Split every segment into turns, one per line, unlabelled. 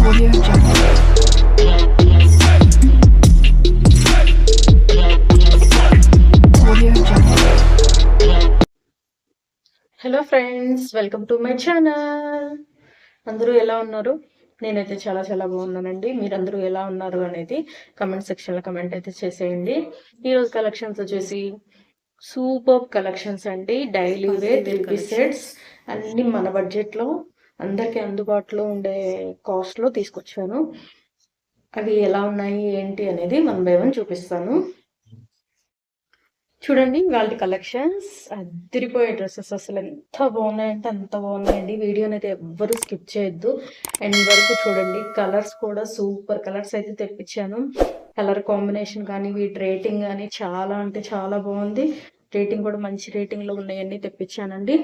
Audio Jungle. Audio Jungle.
Hello friends, welcome to my channel. అందరూ ఎలా ఉన్నారు? నేనైతే చాలా చాలా బాగున్నానండి. మీరందరూ ఎలా ఉన్నారు అనేది కమెంట్ సెక్షన్లో కమెంట్ అయితే చేసేయండి. ఈరోజు కలెక్షన్స్ వచ్చేసి సూపర్ కలెక్షన్స్ అండి. డైలీ వేర్ 3 పీస్ సెట్స్ అన్ని మన బడ్జెట్లో అందరికీ అందుబాటులో ఉండే కాస్ట్లో తీసుకొచ్చాను. అవి ఎలా ఉన్నాయి ఏంటి అనేది 1 బై 1 చూపిస్తాను. చూడండి వాళ్ళ కలెక్షన్స్ అదిరిపోయే డ్రెస్సెస్ అసలు ఎంత బాగున్నాయంటే అంత బాగున్నాయండి. వీడియోని అయితే ఎవ్వరూ స్కిప్ చేయొద్దు. అండ్ వరకు చూడండి. కలర్స్ కూడా సూపర్ కలర్స్ అయితే తెప్పించాను. కలర్ కాంబినేషన్ కానీ వీటి రేటింగ్ కానీ చాలా అంటే చాలా బాగుంది. రేటింగ్ కూడా మంచి రేటింగ్లో ఉన్నాయన్నీ తెప్పించానండి.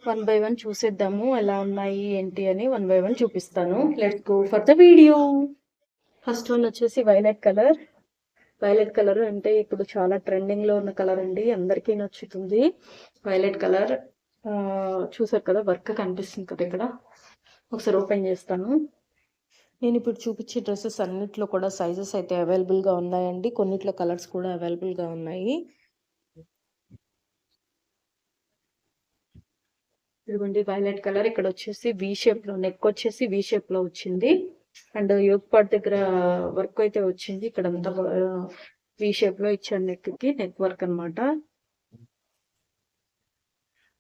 1 బై 1 చూసేద్దాము ఎలా ఉన్నాయి ఏంటి అని. 1 బై 1 చూపిస్తాను. Let's go for the video. First one వచ్చేసి వైలెట్ కలర్. వైలెట్ కలర్ అంటే ఇప్పుడు చాలా ట్రెండింగ్లో ఉన్న కలర్ అండి. అందరికీ నచ్చుతుంది వైలెట్ కలర్. చూసారు కదా, వర్క్ కనిపిస్తుంది కదా ఇక్కడ. ఒకసారి ఓపెన్ చేస్తాను. నేను ఇప్పుడు చూపించే డ్రెస్సెస్ అన్నిట్లో కూడా సైజెస్ అయితే అవైలబుల్గా ఉన్నాయండి. కొన్నిట్లో కలర్స్ కూడా అవైలబుల్గా ఉన్నాయి. ఇదిగోండి వైలెట్ కలర్. ఇక్కడ వచ్చేసి వి షేప్లో, నెక్ వచ్చేసి వి షేప్లో వచ్చింది. అండ్ యోగ్ పార్ట్ దగ్గర వర్క్ అయితే వచ్చింది. ఇక్కడ అంతా వి షేప్ లో ఇచ్చాను. నెక్ వర్క్ అనమాట.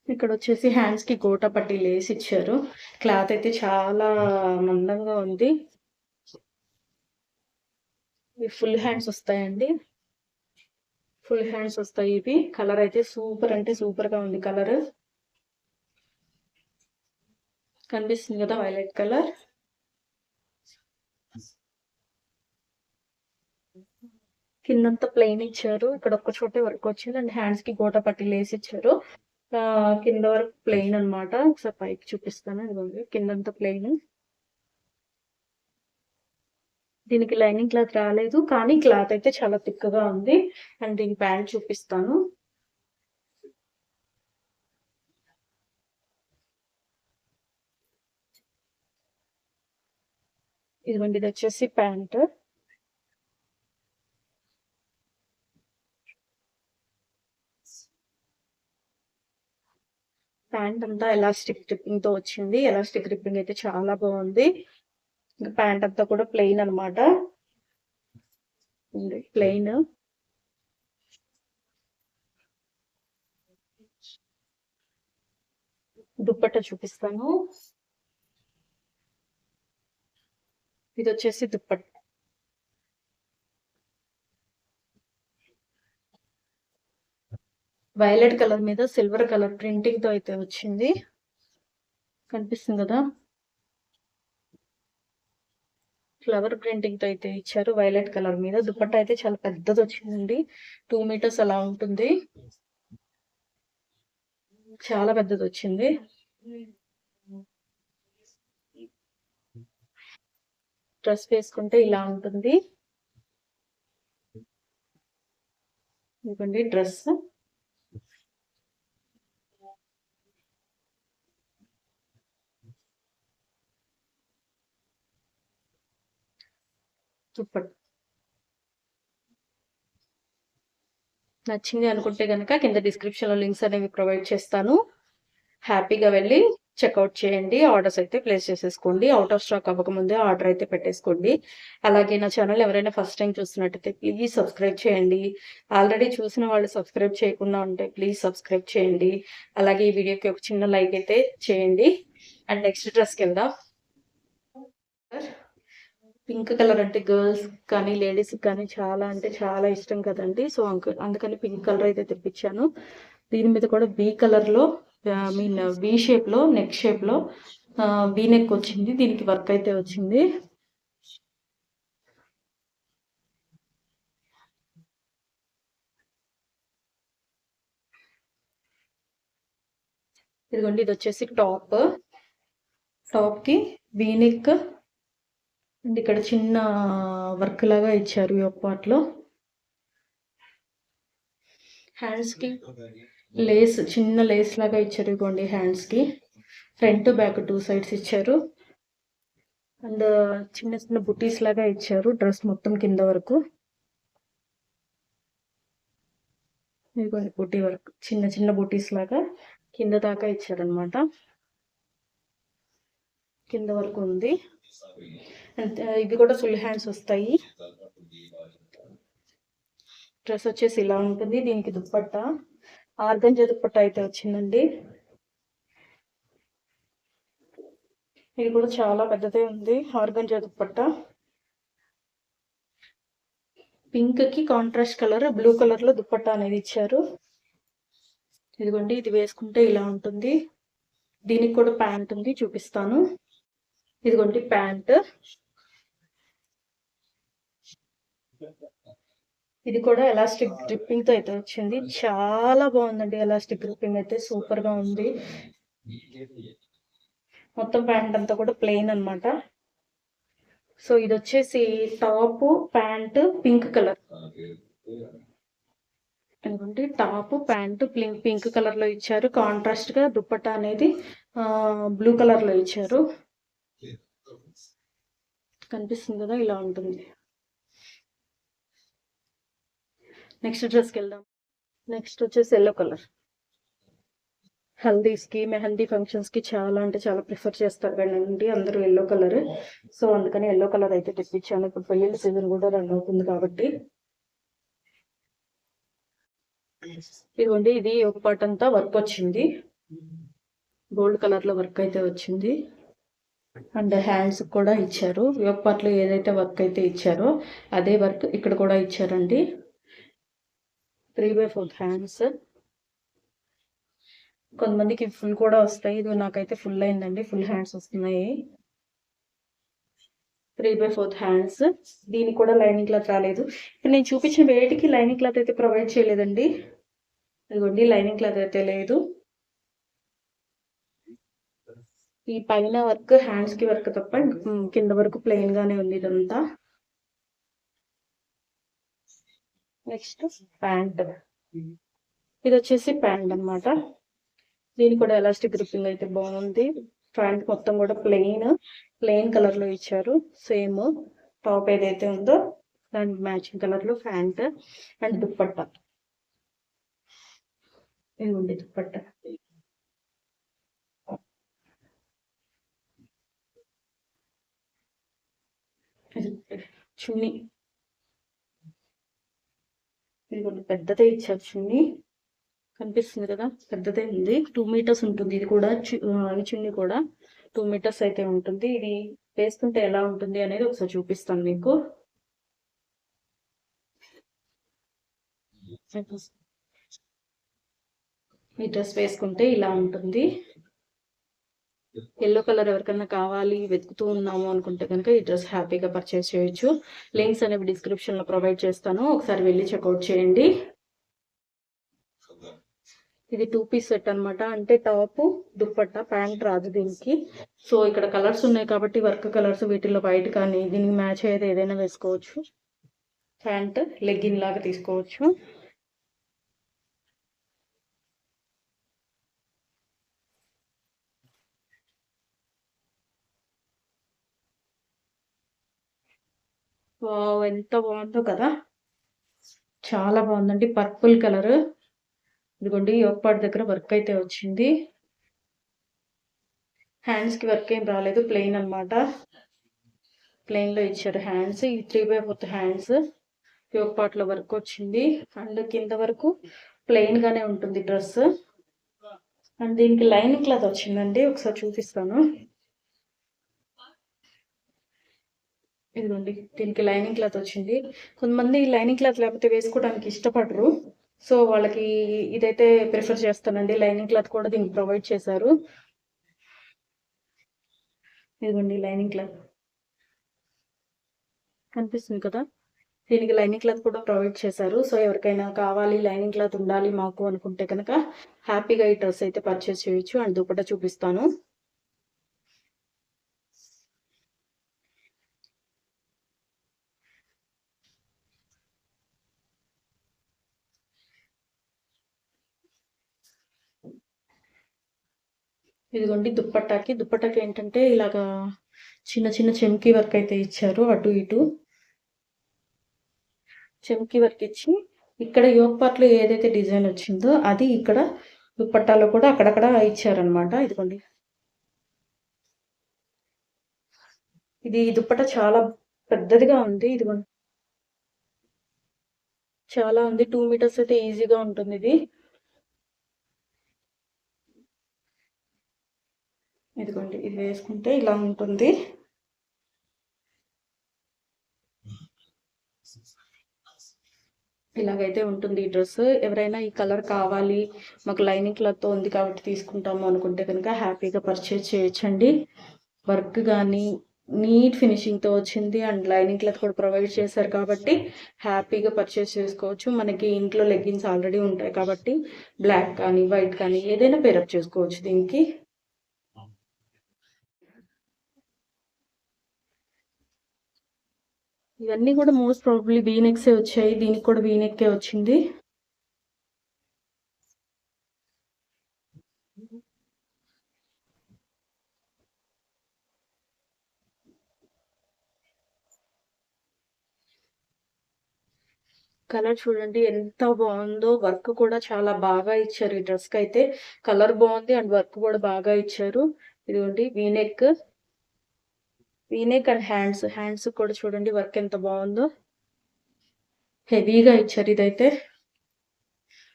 ఇక్కడ వచ్చేసి హ్యాండ్స్ కి గోటా పట్టి లేసి ఇచ్చారు. క్లాత్ అయితే చాలా మందంగా ఉంది. ఇవి ఫుల్ హ్యాండ్స్ వస్తాయండి. ఫుల్ హ్యాండ్స్ వస్తాయి ఇవి. కలర్ అయితే సూపర్ అంటే సూపర్ గా ఉంది. కలర్ కనిపిస్తుంది కదా, వైలెట్ కలర్. కిందంతా ప్లెయిన్ ఇచ్చారు. ఇక్కడ ఒక్క చోటే వర్క్ వచ్చింది. అండ్ హ్యాండ్స్ కి గోటా పట్టి లేసి ఇచ్చారు. కింద వరకు ప్లెయిన్ అనమాట. ఒకసారి పైకి చూపిస్తాను. ఇదిగోండి కిందంతా ప్లెయిన్. దీనికి లైనింగ్ క్లాత్ రాలేదు, కానీ క్లాత్ అయితే చాలా థిక్గా ఉంది. అండ్ దీని ప్యాంట్ చూపిస్తాను. ఇదిగోండి, ఇది వచ్చేసి ప్యాంట్. ప్యాంట్ అంతా ఎలాస్టిక్ ట్రిప్పింగ్ తో వచ్చింది. ఎలాస్టిక్ ట్రిప్పింగ్ అయితే చాలా బాగుంది. ఇంకా ప్యాంట్ అంతా కూడా ప్లెయిన్ అనమాట. ప్లెయిన్. దుప్పట్టా చూపిస్తాను. ఇది వచ్చేసి దుప్పట్టా. వైలెట్ కలర్ మీద సిల్వర్ కలర్ ప్రింటింగ్ తో అయితే వచ్చింది. కనిపిస్తుంది కదా, ఫ్లవర్ ప్రింటింగ్ తో అయితే ఇచ్చారు. వైలెట్ కలర్ మీద దుపట్టా అయితే చాలా పెద్దది వచ్చిందండి. 2 మీటర్స్ అలా ఉంటుంది. చాలా పెద్దది వచ్చింది. డ్రెస్ వేసుకుంటే ఇలా ఉంటుంది. ఇదిగోండి డ్రెస్. దుప్పట్టా నచ్చింది అనుకుంటే కనుక కింద డిస్క్రిప్షన్లో లింక్స్ అనేవి ప్రొవైడ్ చేస్తాను. హ్యాపీగా వెళ్ళి చెక్అవుట్ చేయండి. ఆర్డర్స్ అయితే ప్లేస్ చేసేసుకోండి. అవుట్ ఆఫ్ స్టాక్ అవ్వకముందే ఆర్డర్ అయితే పెట్టేసుకోండి. అలాగే నా ఛానల్ ఎవరైనా ఫస్ట్ టైం చూస్తున్నట్టయితే ప్లీజ్ సబ్స్క్రైబ్ చేయండి. ఆల్రెడీ చూసిన వాళ్ళు సబ్స్క్రైబ్ చేయకుండా ఉంటే ప్లీజ్ సబ్స్క్రైబ్ చేయండి. అలాగే ఈ వీడియోకి ఒక చిన్న లైక్ అయితే చేయండి. అండ్ నెక్స్ట్ డ్రెస్కి వెళ్దాం. పింక్ కలర్ అంటే గర్ల్స్ కానీ లేడీస్ కానీ చాలా అంటే చాలా ఇష్టం కదండి. సో అందుకని పింక్ కలర్ అయితే తెప్పించాను. దీని మీద కూడా బీ కలర్లో మీన్ బీ షేప్లో, నెక్ షేప్లో బీ నెక్ వచ్చింది. దీనికి వర్క్ అయితే వచ్చింది. ఇదిగోండి, ఇది వచ్చేసి టాప్కి బీ నెక్. అండ్ ఇక్కడ చిన్న వర్క్ లాగా ఇచ్చారు ఈ పార్ట్లో. హ్యాండ్స్కి లేస్, చిన్న లేస్ లాగా ఇచ్చారు ఇదిగోండి హ్యాండ్స్కి. ఫ్రంట్ బ్యాక్ 2 సైడ్స్ ఇచ్చారు. అండ్ చిన్న చిన్న బుటీస్ లాగా ఇచ్చారు డ్రెస్ మొత్తం కింద వరకు. ఇదిగోండి బుటీ వర్క్, చిన్న చిన్న బుటీస్ లాగా కింద దాకా ఇచ్చారనమాట. కింద వరకు ఉంది. అండ్ ఇవి కూడా ఫుల్ హ్యాండ్స్ వస్తాయి. డ్రెస్ వచ్చేసి ఇలా ఉంటుంది. దీనికి దుప్పట్టా ఆర్గంజా దుప్పట్టా అయితే వచ్చిందండి. ఇది కూడా చాలా పెద్దదే ఉంది. ఆర్గంజా దుప్పట్టా పింక్ కి కాంట్రాస్ట్ కలర్ బ్లూ కలర్ లో దుప్పట్టా అనేది ఇచ్చారు. ఇదిగోండి ఇది వేసుకుంటే ఇలా ఉంటుంది. దీనికి కూడా ప్యాంట్ ఉంది, చూపిస్తాను. ఇదిగోండి ప్యాంట్. ఇది కూడా ఎలాస్టిక్ గ్రిప్పింగ్ తో అయితే వచ్చింది. చాలా బాగుందండి. ఎలాస్టిక్ గ్రిప్పింగ్ అయితే సూపర్ గా ఉంది. మొత్తం ప్యాంట్ అంతా కూడా ప్లెయిన్ అనమాట. సో ఇది వచ్చేసి టాప్ ప్యాంట్ పింక్ కలర్. అనుకోండి టాప్ ప్యాంట్ పింక్ కలర్ లో ఇచ్చారు. కాంట్రాస్ట్ గా దుప్పట్టా అనేది బ్లూ కలర్ లో ఇచ్చారు. కనిపిస్తుంది కదా, ఇలా ఉంటుంది. నెక్స్ట్ డ్రెస్కి వెళ్దాం. నెక్స్ట్ వచ్చేసి ఎల్లో కలర్. హల్దీస్కి మెహందీ ఫంక్షన్స్కి చాలా అంటే చాలా ప్రిఫర్ చేస్తారు కదండి అందరూ ఎల్లో కలర్. సో అందుకని ఎల్లో కలర్ అయితే తెప్పించాను. ఇప్పుడు పెళ్ళిళ్ళ సీజన్ కూడా రన్ అవుతుంది కాబట్టి. ఇదిగోండి ఇది ఒక పార్ట్ అంతా వర్క్ వచ్చింది. గోల్డ్ కలర్ లో వర్క్ అయితే వచ్చింది. అండ్ హ్యాండ్స్ కూడా ఇచ్చారు. ఒక పార్ట్ లో ఏదైతే వర్క్ అయితే ఇచ్చారో అదే వర్క్ ఇక్కడ కూడా ఇచ్చారండి. 3/4 హ్యాండ్స్. కొంతమందికి ఫుల్ కూడా వస్తాయి. ఇది నాకైతే ఫుల్ అయిందండి. ఫుల్ హ్యాండ్స్ వస్తున్నాయి. 3/4 హ్యాండ్స్. దీనికి కూడా లైనింగ్ క్లాత్ రాలేదు. ఇప్పుడు నేను చూపించిన వేటికి లైనింగ్ క్లాత్ అయితే ప్రొవైడ్ చేయలేదండి. ఇదిగోండి లైనింగ్ క్లాత్ అయితే లేదు. ఈ పైన వర్క్ హ్యాండ్స్ కి వర్క్ తప్ప కింద వరకు ప్లెయిన్ గానే ఉంది ఇదంతా. Next pant. ఇది వచ్చేసి ప్యాంట్ అనమాట. దీనికి కూడా ఎలాస్టిక్ గ్రిప్పింగ్ అయితే బాగుంది. ప్యాంట్ మొత్తం కూడా ప్లెయిన్ కలర్ లో ఇచ్చారు. సేమ్ టాప్ ఏదైతే ఉందో దానికి మ్యాచింగ్ కలర్ లో ప్యాంట్ అండ్ దుప్పట్టా. ఇదిగోండి దుప్పట్టా. చున్నీ ఇదిగోండి పెద్దదే ఇచ్చారు చున్నీ. కనిపిస్తుంది కదా, పెద్దదే ఉంది. 2 మీటర్స్ ఉంటుంది. ఇది కూడా చున్నీ కూడా 2 మీటర్స్ అయితే ఉంటుంది. ఇది వేసుకుంటే ఎలా ఉంటుంది అనేది ఒకసారి చూపిస్తాను మీకు. ఈ డ్రెస్ వేసుకుంటే ఇలా ఉంటుంది. ఎల్లో కలర్ ఎవరికన్నా కావాలి వెతుకుతూ ఉన్నాము అనుకుంటే కనుక ఈ డ్రెస్ హ్యాపీగా పర్చేస్ చేయొచ్చు. లింక్స్ అనేవి డిస్క్రిప్షన్ లో ప్రొవైడ్ చేస్తాను, ఒకసారి వెళ్ళి చెక్అవుట్ చేయండి. ఇది 2 పీస్ సెట్ అనమాట. అంటే టాప్ దుప్పట్టా ప్యాంట్ రాదు దీనికి. సో ఇక్కడ కలర్స్ ఉన్నాయి కాబట్టి వర్క్ కలర్స్ వీటిలో వైట్ కానీ దీనికి మ్యాచ్ అయ్యేది ఏదైనా వేసుకోవచ్చు. ప్యాంట్ లెగ్గిన్ లాగా తీసుకోవచ్చు. వావ్ ఎంత బాగుందో కదా, చాలా బాగుందండి. Purple colour. ఇదిగోండి ఒక పార్ట్ దగ్గర వర్క్ అయితే వచ్చింది. హ్యాండ్స్ కి వర్క్ ఏం రాలేదు, ప్లెయిన్ అనమాట. ప్లెయిన్ లో ఇచ్చారు హ్యాండ్స్. ఈ 3/4 హ్యాండ్స్. ఒక పార్ట్ లో వర్క్ వచ్చింది అండ్ కింద వరకు ప్లెయిన్ గానే ఉంటుంది డ్రెస్. అండ్ దీనికి లైనింగ్ క్లాత్ వచ్చిందండి, ఒకసారి చూపిస్తాను. ఇదిగోండి దీనికి లైనింగ్ క్లాత్ వచ్చింది. కొంతమంది లైనింగ్ క్లాత్ లేకపోతే వేసుకోవడానికి ఇష్టపడరు. సో వాళ్ళకి ఇదైతే ప్రిఫర్ చేస్తానండి. లైనింగ్ క్లాత్ కూడా దీనికి ప్రొవైడ్ చేశారు. ఇదిగోండి లైనింగ్ క్లాత్ కనిపిస్తుంది కదా, దీనికి లైనింగ్ క్లాత్ కూడా ప్రొవైడ్ చేశారు. సో ఎవరికైనా కావాలి లైనింగ్ క్లాత్ ఉండాలి మాకు అనుకుంటే కనుక హ్యాపీగా ఈ డ్రెస్ అయితే పర్చేస్ చేయొచ్చు. అండ్ దుపట్టా చూపిస్తాను. ఇదిగోండి దుప్పట్టాకి ఏంటంటే ఇలాగా చిన్న చిన్న చెమ్కీ వర్క్ అయితే ఇచ్చారు, అటు ఇటు చెమ్కీ వర్క్ ఇచ్చి ఇక్కడ యోగ్ పార్ట్ లో ఏదైతే డిజైన్ వచ్చిందో అది ఇక్కడ దుప్పట్టాలో కూడా అక్కడక్కడ ఇచ్చారనమాట. ఇదిగోండి, ఇది దుప్పట్ట చాలా పెద్దదిగా ఉంది. ఇదిగోండి, చాలా ఉంది, 2 మీటర్స్ అయితే ఈజీగా ఉంటుంది ఇది. ఇదిగోండి, ఇది వేసుకుంటే ఇలా ఉంటుంది. ఇలాగైతే ఉంటుంది ఈ డ్రెస్. ఎవరైనా ఈ కలర్ కావాలి, మాకు లైనింగ్ క్లాత్తో ఉంది కాబట్టి తీసుకుంటాము అనుకుంటే కనుక హ్యాపీగా పర్చేజ్ చేయొచ్చండి. వర్క్ కానీ నీట్ ఫినిషింగ్తో వచ్చింది అండ్ లైనింగ్ క్లాత్ కూడా ప్రొవైడ్ చేశారు కాబట్టి హ్యాపీగా పర్చేస్ చేసుకోవచ్చు. మనకి ఇంట్లో లెగ్గిన్స్ ఆల్రెడీ ఉంటాయి కాబట్టి బ్లాక్ కానీ వైట్ కానీ ఏదైనా పేరప్ చేసుకోవచ్చు దీనికి. ఇవన్నీ కూడా మోస్ట్ ప్రాబబ్లీ వీనెక్సే వచ్చాయి, దీనికి కూడా వీనెక్కే వచ్చింది. కలర్ చూడండి ఎంత బాగుందో, వర్క్ కూడా చాలా బాగా ఇచ్చారు. ఈ డ్రెస్ కి అయితే కలర్ బాగుంది అండ్ వర్క్ కూడా బాగా ఇచ్చారు. ఇదిగోండి వీనెక్ అండ్ హ్యాండ్స్ కూడా చూడండి వర్క్ ఎంత బాగుందో, హెవీగా ఇచ్చారు. ఇదైతే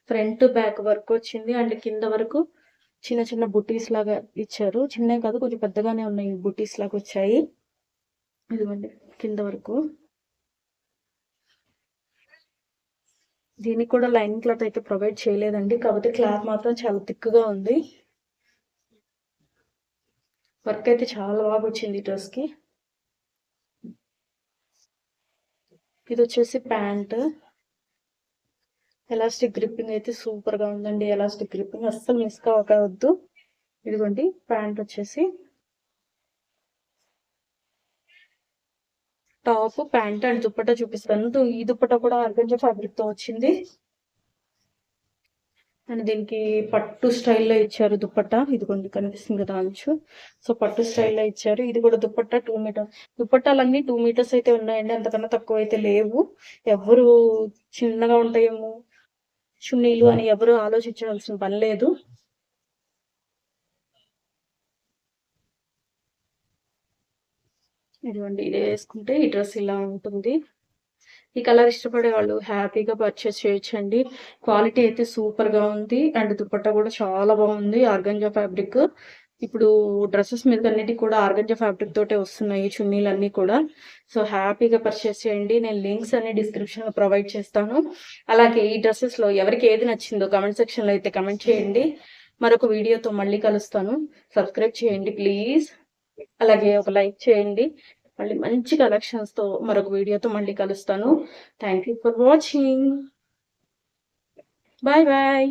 ఫ్రంట్ బ్యాక్ వర్క్ వచ్చింది అండ్ కింద వరకు చిన్న చిన్న బుటీస్ లాగా ఇచ్చారు. చిన్నవి కాదు, కొంచెం పెద్దగానే ఉన్నాయి, బుటీస్ లాగా వచ్చాయి. ఇదిగోండి కింద వరకు. దీనికి కూడా లైనింగ్ క్లాత్ అయితే ప్రొవైడ్ చేయలేదండి, కాకపోతే క్లాత్ మాత్రం చాలా థిక్గా ఉంది. వర్క్ అయితే చాలా బాగా వచ్చింది ఈ డ్రెస్ కి. ఇది వచ్చేసి ప్యాంట్. ఎలాస్టిక్ గ్రిప్పింగ్ అయితే సూపర్ గా ఉందండి, ఎలాస్టిక్ గ్రిప్పింగ్ అస్సలు మిస్ కావద్దు. ఇదిగోండి ప్యాంట్ వచ్చేసి టాప్, ప్యాంట్ అండ్ దుప్పట్టా చూపిస్తాను. ఈ దుప్పట్టా కూడా ఆర్గంజా ఫ్యాబ్రిక్ తో వచ్చింది అండ్ దీనికి పట్టు స్టైల్లో ఇచ్చారు దుప్పట్టా. ఇదిగోండి కనిపిస్తుంది కదా అంచు, సో పట్టు స్టైల్లో ఇచ్చారు. ఇది కూడా దుప్పట్టా 2 మీటర్. దుప్పట్టాలన్నీ 2 మీటర్స్ అయితే ఉన్నాయండి, అంతకన్నా తక్కువ అయితే లేవు. ఎవరు చిన్నగా ఉంటాయేమో చున్నీలు అని ఎవరు ఆలోచించాల్సిన పని లేదు. ఇదిగోండి, ఇది వేసుకుంటే ఈ డ్రెస్ ఇలా ఉంటుంది. ఈ కలర్ ఇష్టపడే వాళ్ళు హ్యాపీగా పర్చేస్ చేయొచ్చండి. క్వాలిటీ అయితే సూపర్ గా ఉంది అండ్ దుపట్టా కూడా చాలా బాగుంది, ఆర్గంజా ఫ్యాబ్రిక్. ఇప్పుడు డ్రెస్సెస్ మీద అన్నిటికీ కూడా ఆర్గంజా ఫ్యాబ్రిక్ తోటే వస్తున్నాయి చున్నీలన్నీ కూడా. సో హ్యాపీగా పర్చేస్ చేయండి. నేను లింక్స్ అన్ని డిస్క్రిప్షన్ లో ప్రొవైడ్ చేస్తాను. అలాగే ఈ డ్రెస్సెస్ లో ఎవరికి ఏది నచ్చిందో కమెంట్ సెక్షన్ లో అయితే కమెంట్ చేయండి. మరొక వీడియోతో మళ్ళీ కలుస్తాను. సబ్స్క్రైబ్ చేయండి ప్లీజ్. అలాగే ఒక లైక్ చేయండి. మళ్ళీ మంచి కలెక్షన్స్తో మరొక వీడియోతో మళ్ళీ కలుస్తాను. Thank you for watching. Bye bye.